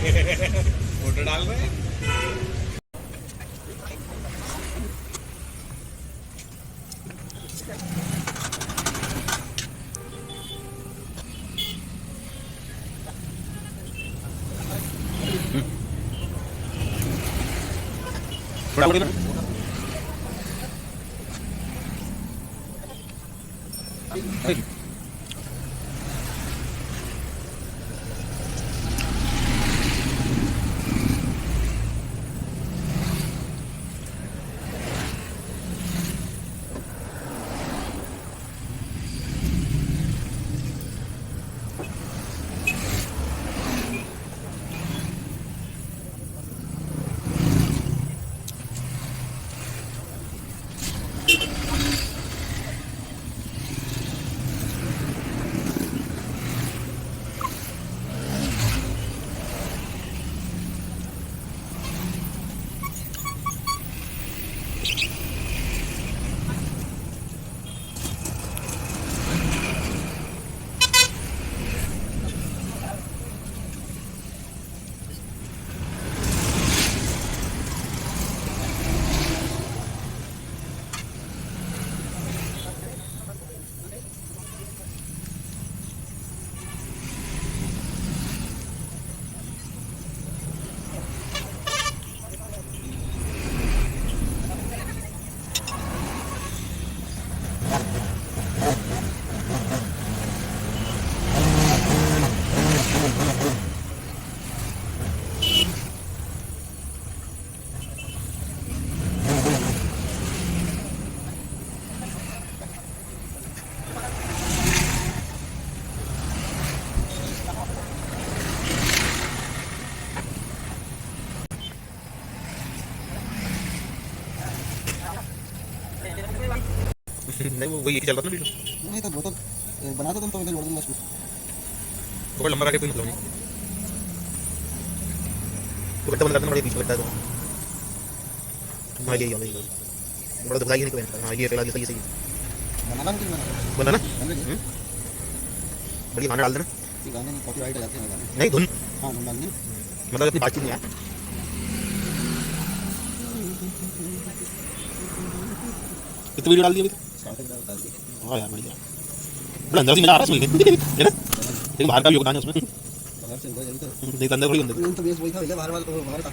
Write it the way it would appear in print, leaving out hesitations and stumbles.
Photo डाल रहे हैं। थोड़ा बोलिए ना। नहीं वो वही चल रहा था ना वीडियो। नहीं तो वो तो बना दो तुम तो इधर जोड़ दूंगा उसको। थोड़ा लंबा काटे कोई मतलब नहीं। तो बंद करना बड़े पीछे बैठा है तो हाँ यही बड़ा तो बताइए नहीं कोई। हाँ ये पहला सही सही बनाना मुझे बना ना बड़ी बढ़िया गाना डाल देना। गाने नहीं कॉपीराइट आ जाते हैं गाने। नहीं धुन हाँ धुन डालनी मतलब अपनी बातचीत नहीं है। कितनी वीडियो डाल दी अभी तक? हाँ यार बढ़िया बड़ा अंदर से मजा आ रहा है इसमें है ना। लेकिन बाहर का भी योगदान है उसमें। नहीं तो अंदर थोड़ी अंदर तो बेस वही था बाहर वाला तो बाहर था।